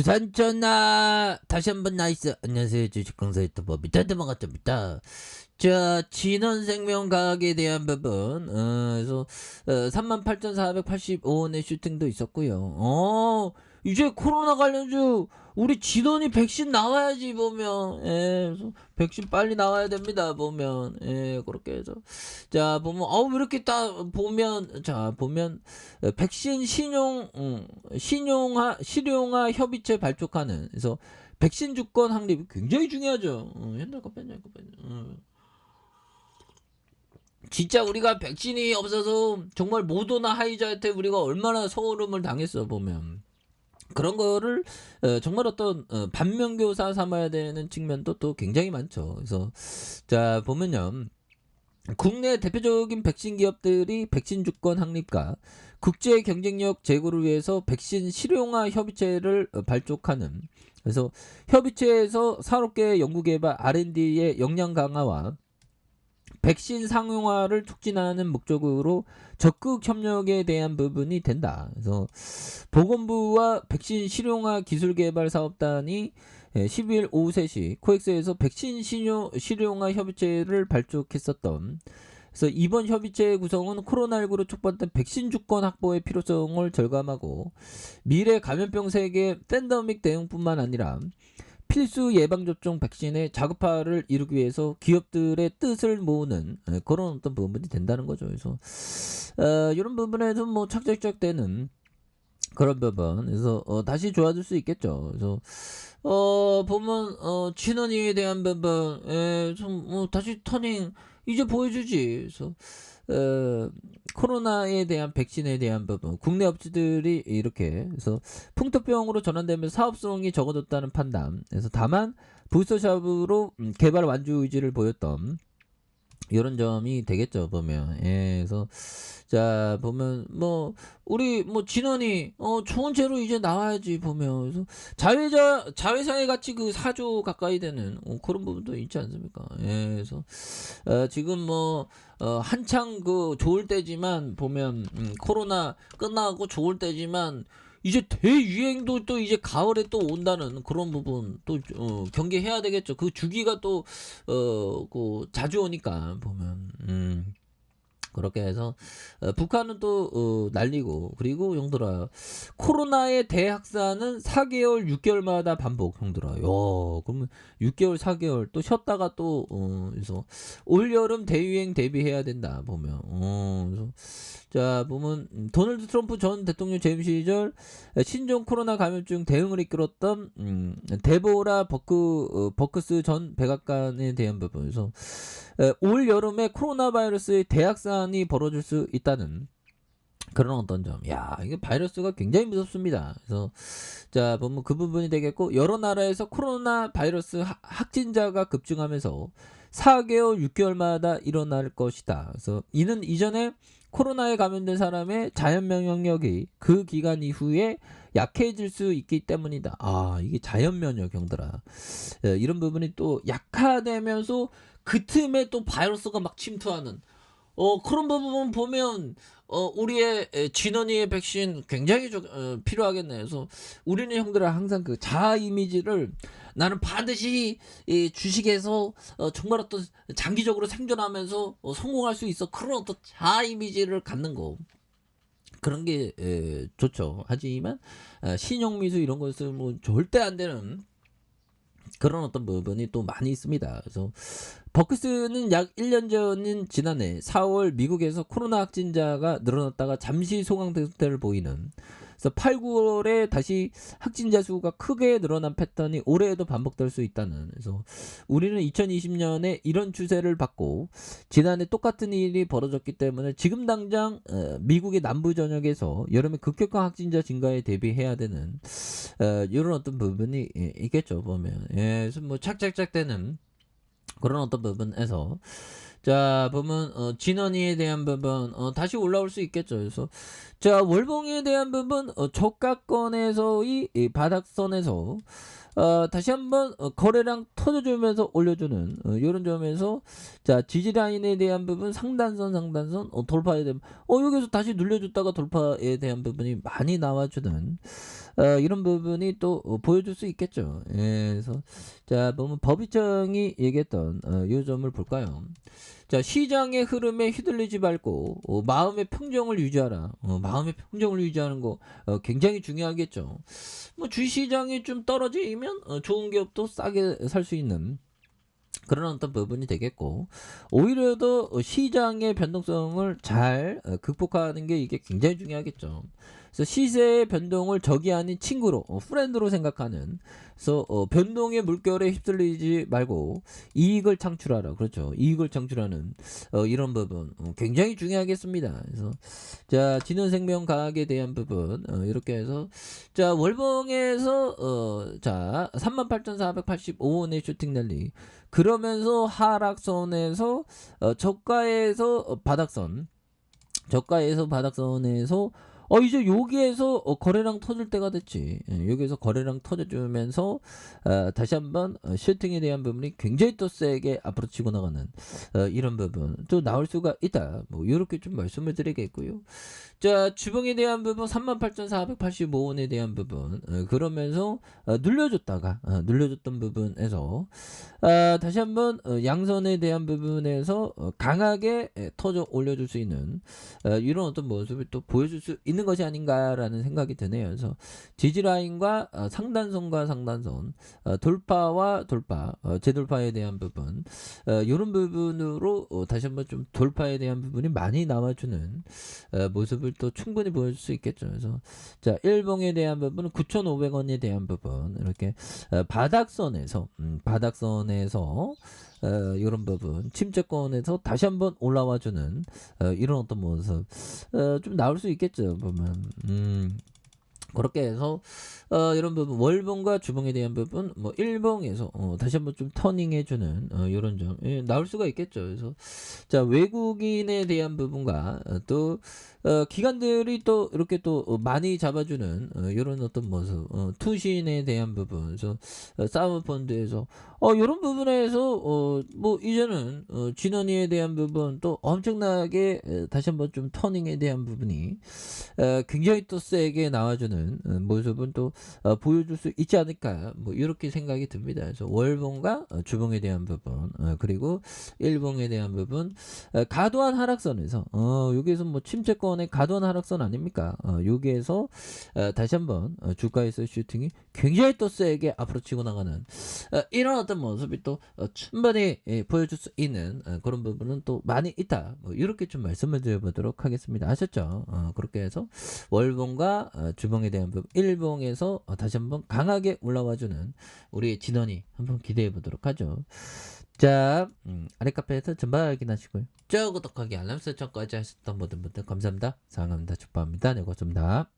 두산 전화 다시 한번 나이스. 안녕하세요, 주식강사 유튜버 밑한테 반갑습니다. 자, 진원생명과학에 대한 부분, 그래서 38,485원의 슈팅도 있었고요. 이제 코로나 관련주 우리 진원이 백신 나와야지 보면. 그래서 백신 빨리 나와야 됩니다 보면. 그렇게 해서 자 보면 왜 이렇게 딱 보면 자 보면 백신 실용화 협의체 발족하는. 그래서 백신 주권 확립이 굉장히 중요하죠. 옛날 거 뺀자 이거 뺀자. 진짜 우리가 백신이 없어서 정말 모더나 화이자한테 우리가 얼마나 서울음을 당했어 보면. 그런 거를 정말 어떤 반면교사 삼아야 되는 측면도 또 굉장히 많죠. 그래서 자 보면요, 국내 대표적인 백신 기업들이 백신 주권 확립과 국제 경쟁력 제고를 위해서 백신 실용화 협의체를 발족하는. 그래서 협의체에서 산업계 연구개발 R&D의 역량 강화와 백신 상용화를 촉진하는 목적으로 적극 협력에 대한 부분이 된다. 그래서 보건부와 백신 실용화 기술개발 사업단이 12일 오후 3시 코엑스에서 백신 실용화 협의체를 발족했었던. 그래서 이번 협의체의 구성은 코로나19로 촉발된 백신 주권 확보의 필요성을 절감하고 미래 감염병 세계 팬데믹 대응뿐만 아니라 필수 예방접종 백신의 자급화를 이루기 위해서 기업들의 뜻을 모으는 그런 어떤 부분이 된다는 거죠. 그래서 이런 부분에서 뭐 착착착되는 그런 부분. 그래서 다시 좋아질 수 있겠죠. 그래서 보면 진원이에 대한 부분, 좀 다시 터닝 이제 보여주지. 그래서 코로나에 대한 백신에 대한 부분, 국내 업체들이 이렇게 그래서 풍토병으로 전환되면서 사업성이 적어졌다는 판단. 그래서 다만 부스터샵으로 개발 완주 의지를 보였던 이런 점이 되겠죠 보면. 그래서 자 보면 뭐 우리 뭐 진원이 좋은 채로 이제 나와야지 보면. 그래서 자회사의 가치 그 4조 가까이 되는 그런 부분도 있지 않습니까? 그래서 지금 뭐 한창 그 좋을 때지만 보면 코로나 끝나고 좋을 때지만 이제 대유행도 또 이제 가을에 또 온다는 그런 부분 또 경계해야 되겠죠. 그 주기가 또 그 자주 오니까 보면. 그렇게 해서 북한은 또 날리고. 그리고 형들아, 코로나의 대확산은 4개월 6개월마다 반복. 형들아, 그러면 6개월 4개월 또 쉬었다가 또 그래서 올여름 대유행 대비해야 된다 보면. 그래서 자 보면 도널드 트럼프 전 대통령 재임 시절 신종 코로나 감염증 대응을 이끌었던 데보라 버크스 전 백악관에 대한 부분에서 올 여름에 코로나 바이러스의 대확산이 벌어질 수 있다는 그런 어떤 점. 야, 이게 바이러스가 굉장히 무섭습니다. 그래서 자 보면 그 부분이 되겠고, 여러 나라에서 코로나 바이러스 확진자가 급증하면서 4개월 6개월마다 일어날 것이다. 그래서 이는 이전에 코로나에 감염된 사람의 자연 면역력이 그 기간 이후에 약해질 수 있기 때문이다. 이게 자연 면역 형들아. 이런 부분이 또 약화되면서 그 틈에 또 바이러스가 막 침투하는 그런 부분 보면 우리의 진원이의 백신 굉장히 필요하겠네요. 그래서 우리는 형들아 항상 그 자아 이미지를 나는 반드시 이 주식에서 정말 어떤 장기적으로 생존하면서 성공할 수 있어, 그런 어떤 자아 이미지를 갖는 거, 그런 게 좋죠. 하지만 신용미수 이런 것을 뭐 절대 안 되는 그런 어떤 부분이 또 많이 있습니다. 그래서 버크스는 약 1년 전인 지난해 4월 미국에서 코로나 확진자가 늘어났다가 잠시 소강 상태를 보이는. 그래서 8, 9월에 다시 확진자 수가 크게 늘어난 패턴이 올해에도 반복될 수 있다는. 그래서 우리는 2020년에 이런 추세를 받고 지난해 똑같은 일이 벌어졌기 때문에 지금 당장 미국의 남부 전역에서 여름에 급격한 확진자 증가에 대비해야 되는 이런 어떤 부분이 있겠죠 보면. 그래서 뭐 착착착 되는 그런 어떤 부분에서 자, 보면 진원이에 대한 부분 다시 올라올 수 있겠죠. 그래서 자, 월봉에 대한 부분 저가권에서의 이 바닥선에서 다시 한번 거래량 터져주면서 올려주는 이런 점에서 자, 지지라인에 대한 부분 상단선 돌파에 대한 여기서 다시 눌려줬다가 돌파에 대한 부분이 많이 나와주는 이런 부분이 또 보여줄 수 있겠죠. 예, 그래서 자, 보면 법이청이 얘기했던 이 점을 볼까요? 자, 시장의 흐름에 휘둘리지 말고 마음의 평정을 유지하라. 마음의 평정을 유지하는 거 굉장히 중요하겠죠. 뭐 주시장이 좀 떨어지면 좋은 기업도 싸게 살 수 있는 그런 어떤 부분이 되겠고, 오히려 더 시장의 변동성을 잘 극복하는 게 이게 굉장히 중요하겠죠. 그래서 시세의 변동을 적이 아닌 친구로 프렌드로 생각하는, 그래서 변동의 물결에 휩쓸리지 말고 이익을 창출하라. 그렇죠. 이익을 창출하는 이런 부분 굉장히 중요하겠습니다. 그래서 자, 진원생명 가학에 대한 부분 이렇게 해서 자, 월봉에서 자, 38,485원의 슈팅 랠리, 그러면서 하락선에서 저가에서 바닥선, 저가에서 바닥선에서 이제 여기에서 거래량 터질 때가 됐지. 예, 여기에서 거래량 터져주면서 다시 한번 슈팅에 대한 부분이 굉장히 또 세게 앞으로 치고 나가는 이런 부분 또 나올 수가 있다. 뭐 이렇게 좀 말씀을 드리겠고요. 자, 주봉에 대한 부분 38,485원에 대한 부분 그러면서 눌려줬다가 눌려줬던 부분에서 다시 한번 양선에 대한 부분에서 강하게 터져 올려줄 수 있는 이런 어떤 모습을 또 보여줄 수 있는 것이 아닌가라는 생각이 드네요. 그래서 지지라인과 상단선과 상단선 돌파와 돌파 재돌파에 대한 부분 이런 부분으로 다시 한번 좀 돌파에 대한 부분이 많이 나와주는 모습을 또 충분히 보여줄 수 있겠죠. 그래서 자, 일봉에 대한 부분은 9,500원에 대한 부분 이렇게 바닥선에서 이런 부분 침체권에서 다시 한번 올라와주는 이런 어떤 모습 좀 나올 수 있겠죠. 보면 그렇게 해서 이런 부분 월봉과 주봉에 대한 부분 뭐 일봉에서 다시 한번 좀 터닝해주는 이런 점 나올 수가 있겠죠. 그래서 자, 외국인에 대한 부분과 또 기관들이 또 이렇게 또 많이 잡아주는 이런 어떤 모습 투신에 대한 부분, 그래서 사모펀드에서 이런 부분에서 뭐 이제는 진원이에 대한 부분 또 엄청나게 다시 한번 좀 터닝에 대한 부분이 굉장히 또 세게 나와주는 모습은 또 보여줄 수 있지 않을까, 뭐 이렇게 생각이 듭니다. 그래서 월봉과 주봉에 대한 부분 그리고 일봉에 대한 부분 과도한 하락선에서 여기에서 뭐 침체권의 과도한 하락선 아닙니까? 여기에서 다시 한번 주가에서 슈팅이 굉장히 또 세게 앞으로 치고 나가는 이런 어떤 모습이 또 충분히 보여줄 수 있는 그런 부분은 또 많이 있다. 뭐 이렇게 좀 말씀을 드려보도록 하겠습니다. 아셨죠? 그렇게 해서 월봉과 주봉에 대한 부분, 일봉에서 다시 한번 강하게 올라와주는 우리 진원이 한번 기대해 보도록 하죠. 자, 아래 카페에서 전방 확인하시고요. 저 구독하기 알람 설정까지 하셨던 모든 분들 감사합니다. 사랑합니다. 축복합니다. 네, 고맙습니다.